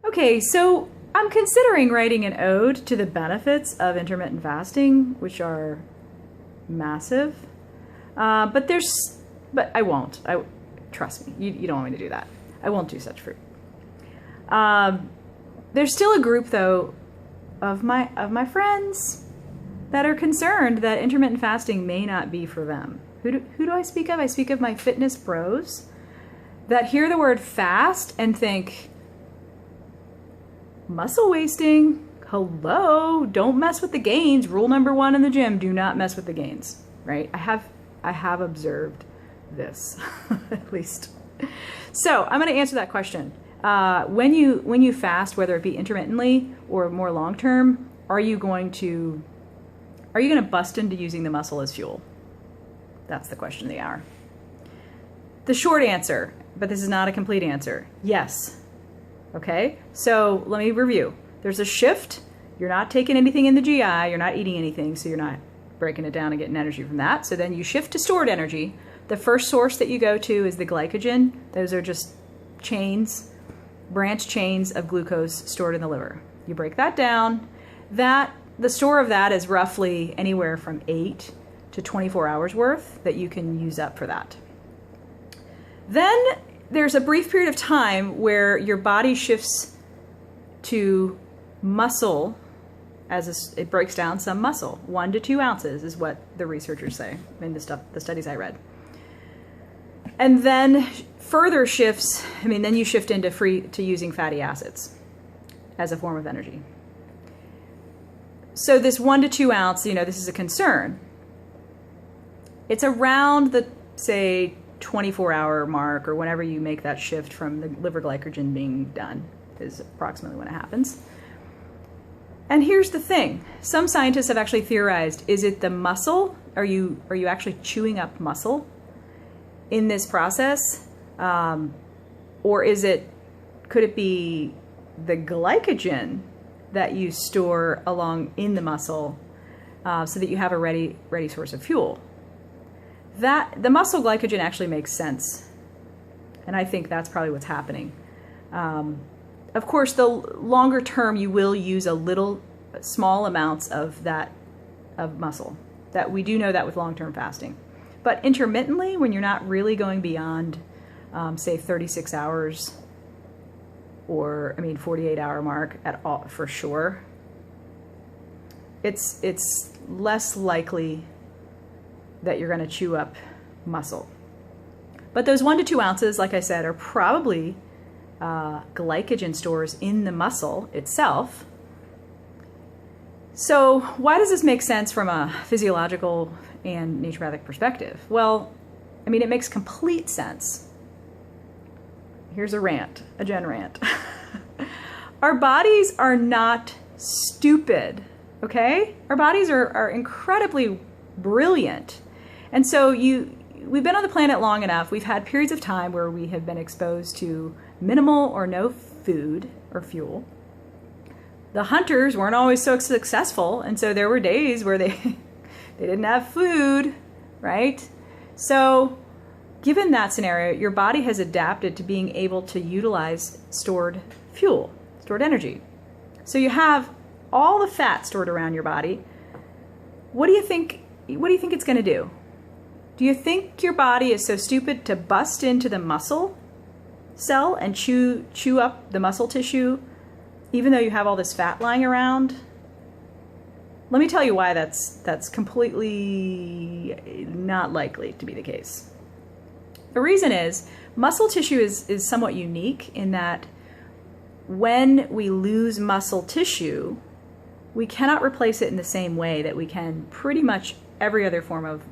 Okay, so I'm considering writing an ode to the benefits of intermittent fasting, which are massive. But I won't. Trust me, you don't want me to do that. I won't do such fruit. There's still a group, though, of my friends that are concerned that intermittent fasting may not be for them. Who do I speak of? I speak of my fitness bros that hear the word fast and think, muscle wasting, hello, don't mess with the gains. Rule number 1 in the gym, do not mess with the gains, right? I have observed this, at least. So I'm going to answer that question. When you fast, whether it be intermittently or more long-term, are you going to bust into using the muscle as fuel? That's the question of the hour. The short answer, but this is not a complete answer, yes. Okay, so let me review. There's a shift. You're not taking anything in the GI. You're not eating anything, so you're not breaking it down and getting energy from that. So then you shift to stored energy. The first source that you go to is the glycogen. Those are just chains, branch chains of glucose stored in the liver. You break that down. The store of that is roughly anywhere from 8 to 24 hours worth that you can use up for that. Then there's a brief period of time where your body shifts to muscle as it breaks down some muscle. 1 to 2 ounces is what the researchers say in the studies I read. And then further shifts, then you shift to using fatty acids as a form of energy. So this 1 to 2 ounce, this is a concern. It's around the, say, 24-hour mark, or whenever you make that shift from the liver glycogen being done, is approximately when it happens. And here's the thing. Some scientists have actually theorized, is it the muscle? Are you actually chewing up muscle in this process? Or could it be the glycogen that you store along in the muscle so that you have a ready source of fuel? The muscle glycogen actually makes sense. And I think that's probably what's happening. Of course, the longer term, you will use small amounts of muscle. That we do know that with long-term fasting. But intermittently, when you're not really going beyond, say, 36 hours or 48-hour mark at all, for sure, it's less likely that you're going to chew up muscle. But those 1 to 2 ounces, like I said, are probably glycogen stores in the muscle itself. So why does this make sense from a physiological and naturopathic perspective? Well, it makes complete sense. Here's a Jenn rant. Our bodies are not stupid, okay? Our bodies are incredibly brilliant. And so we've been on the planet long enough. We've had periods of time where we have been exposed to minimal or no food or fuel. The hunters weren't always so successful, and so there were days where they didn't have food, right? So given that scenario, your body has adapted to being able to utilize stored fuel, stored energy. So you have all the fat stored around your body. What do you think it's going to do? Do you think your body is so stupid to bust into the muscle cell and chew up the muscle tissue, even though you have all this fat lying around? Let me tell you why that's completely not likely to be the case. The reason is muscle tissue is somewhat unique in that when we lose muscle tissue, we cannot replace it in the same way that we can pretty much every other form of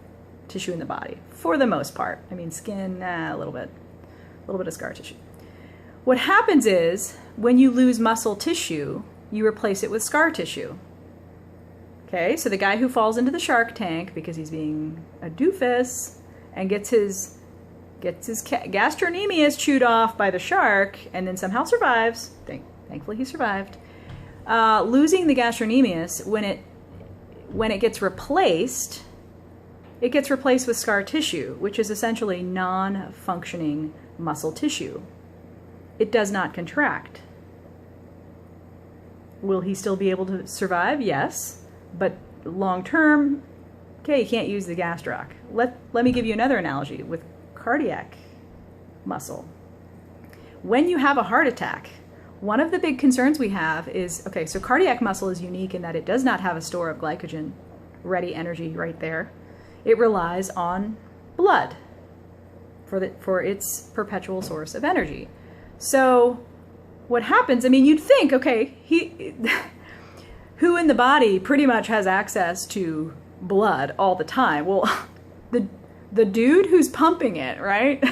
tissue in the body, for the most part. Skin, a little bit of scar tissue. What happens is when you lose muscle tissue, you replace it with scar tissue. Okay, so the guy who falls into the shark tank because he's being a doofus and gets his gastrocnemius chewed off by the shark and then somehow survives, thankfully he survived, losing the gastrocnemius, when it gets replaced, it gets replaced with scar tissue, which is essentially non-functioning muscle tissue. It does not contract. Will he still be able to survive? Yes. But long term, okay, you can't use the gastroc. Let me give you another analogy with cardiac muscle. When you have a heart attack, one of the big concerns we have is, okay, so cardiac muscle is unique in that it does not have a store of glycogen, ready energy right there. It relies on blood for its perpetual source of energy. So what happens, I mean, you'd think, okay, who in the body pretty much has access to blood all the time? Well, the dude who's pumping it, right?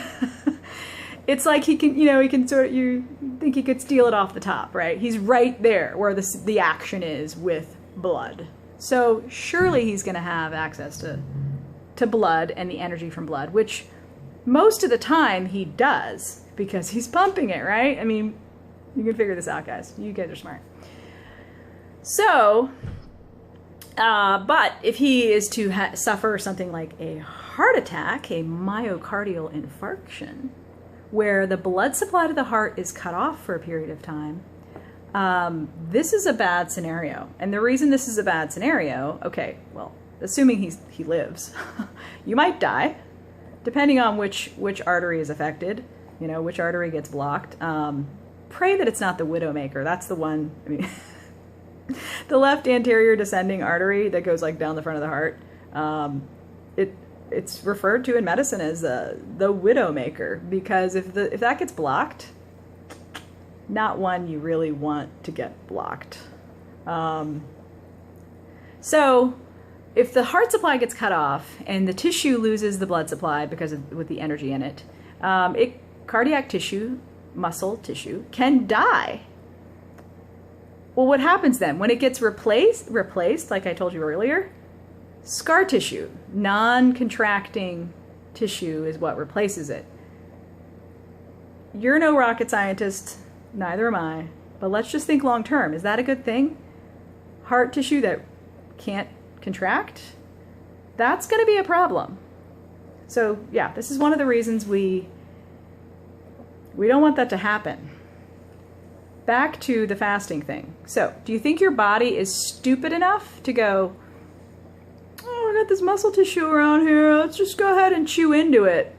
It's like he can, you think he could steal it off the top, right? He's right there where the action is with blood. So surely he's going to have access to blood and the energy from blood, which most of the time he does because he's pumping it, right? I mean, you can figure this out, guys. You guys are smart. So, but if he is to suffer something like a heart attack, a myocardial infarction, where the blood supply to the heart is cut off for a period of time, this is a bad scenario. And the reason this is a bad scenario, okay, well, assuming he lives, you might die, depending on which artery is affected, which artery gets blocked. Pray that it's not the widowmaker. That's the one, I mean, the left anterior descending artery that goes like down the front of the heart. It's referred to in medicine as the widowmaker, because if that gets blocked, not one you really want to get blocked. So if the heart supply gets cut off and the tissue loses the blood supply with the energy in it, cardiac tissue, muscle tissue, can die. Well, what happens then? When it gets replaced, like I told you earlier, scar tissue, non-contracting tissue is what replaces it. You're no rocket scientist, neither am I, but let's just think long term. Is that a good thing? Heart tissue that can't contract? That's going to be a problem. So yeah, this is one of the reasons we don't want that to happen. Back to the fasting thing. So, do you think your body is stupid enough to go, oh, I got this muscle tissue around here, let's just go ahead and chew into it?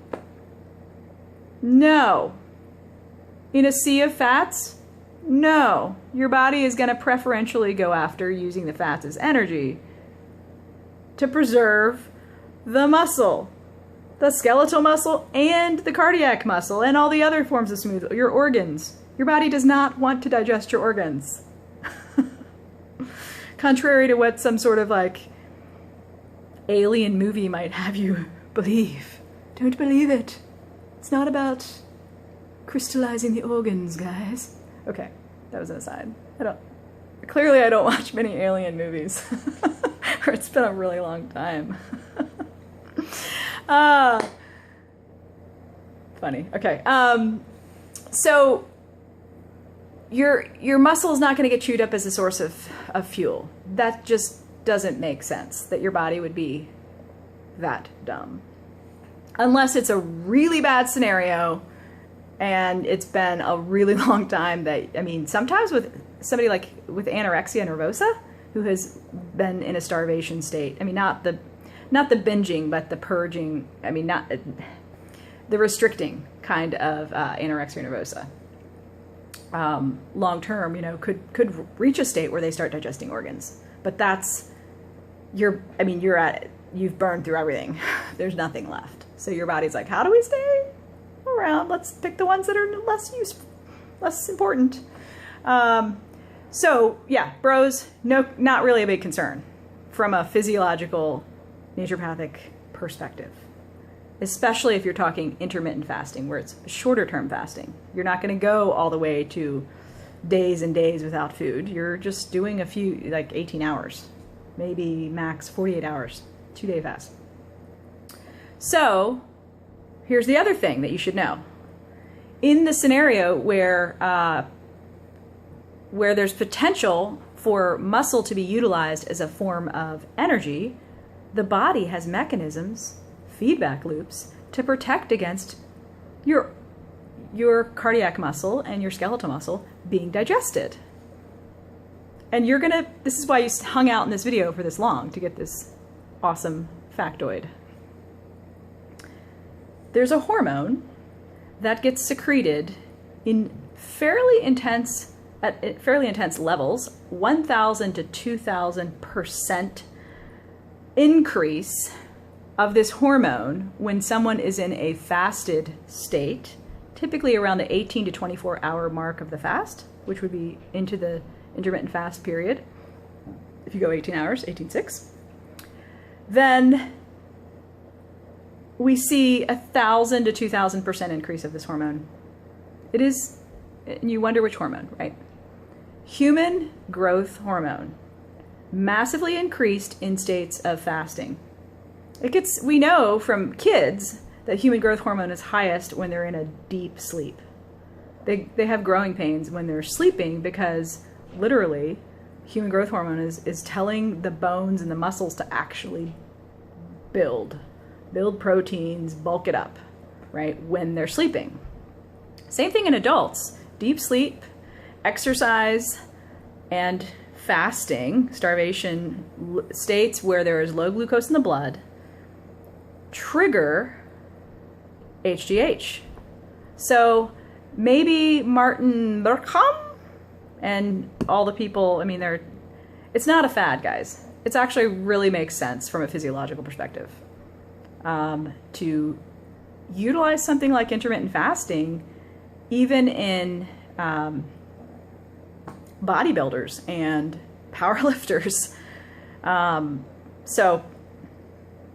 No. In a sea of fats? No. Your body is going to preferentially go after using the fats as energy to preserve the muscle, the skeletal muscle and the cardiac muscle and all the other forms of smooth, your organs. Your body does not want to digest your organs. Contrary to what some sort of like alien movie might have you believe. Don't believe it. It's not about crystallizing the organs, guys. Okay, that was an aside. Clearly I don't watch many alien movies. Or it's been a really long time. Funny. Okay. So your muscle is not going to get chewed up as a source of fuel. That just doesn't make sense, that your body would be that dumb. Unless it's a really bad scenario and it's been a really long time that, I mean, sometimes with somebody like with anorexia nervosa who has been in a starvation state, I mean, not the binging, but the purging, I mean, not the restricting kind of anorexia nervosa. Long term, could reach a state where they start digesting organs. But that's, you've burned through everything. There's nothing left. So your body's like, how do we stay around? Let's pick the ones that are less useful, less important. So yeah, bros, no, not really a big concern from a physiological, naturopathic perspective. Especially if you're talking intermittent fasting, where it's shorter term fasting. You're not going to go all the way to days and days without food. You're just doing a few, like 18 hours, maybe max 48 hours, 2-day fast. So here's the other thing that you should know. In the scenario where there's potential for muscle to be utilized as a form of energy, the body has mechanisms, feedback loops, to protect against your cardiac muscle and your skeletal muscle being digested. And you're gonna, this is why you hung out in this video for this long, to get this awesome factoid. There's a hormone that gets secreted in fairly intense levels, 1,000 to 2,000% increase of this hormone when someone is in a fasted state, typically around the 18 to 24 hour mark of the fast, which would be into the intermittent fast period. If you go 18 hours, 18/6, then we see 1,000 to 2,000% increase of this hormone. It is, and you wonder which hormone, right? Human growth hormone, massively increased in states of fasting. We know from kids that human growth hormone is highest when they're in a deep sleep. They have growing pains when they're sleeping because literally human growth hormone is telling the bones and the muscles to actually build proteins, bulk it up, right, when they're sleeping. Same thing in adults. Deep sleep, exercise, and fasting, starvation states where there is low glucose in the blood, trigger HGH. So maybe Martin Berkham and all the people, I mean, it's not a fad, guys. It actually really makes sense from a physiological perspective to utilize something like intermittent fasting even in bodybuilders and powerlifters. So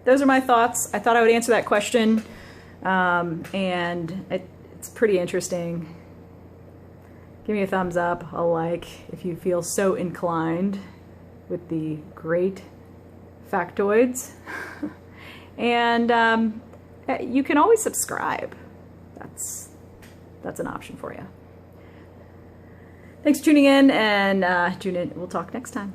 those are my thoughts. I thought I would answer that question, and it's pretty interesting. Give me a thumbs up, a like, if you feel so inclined with the great factoids. And you can always subscribe. That's an option for you. Thanks for tuning in, and tune in. We'll talk next time.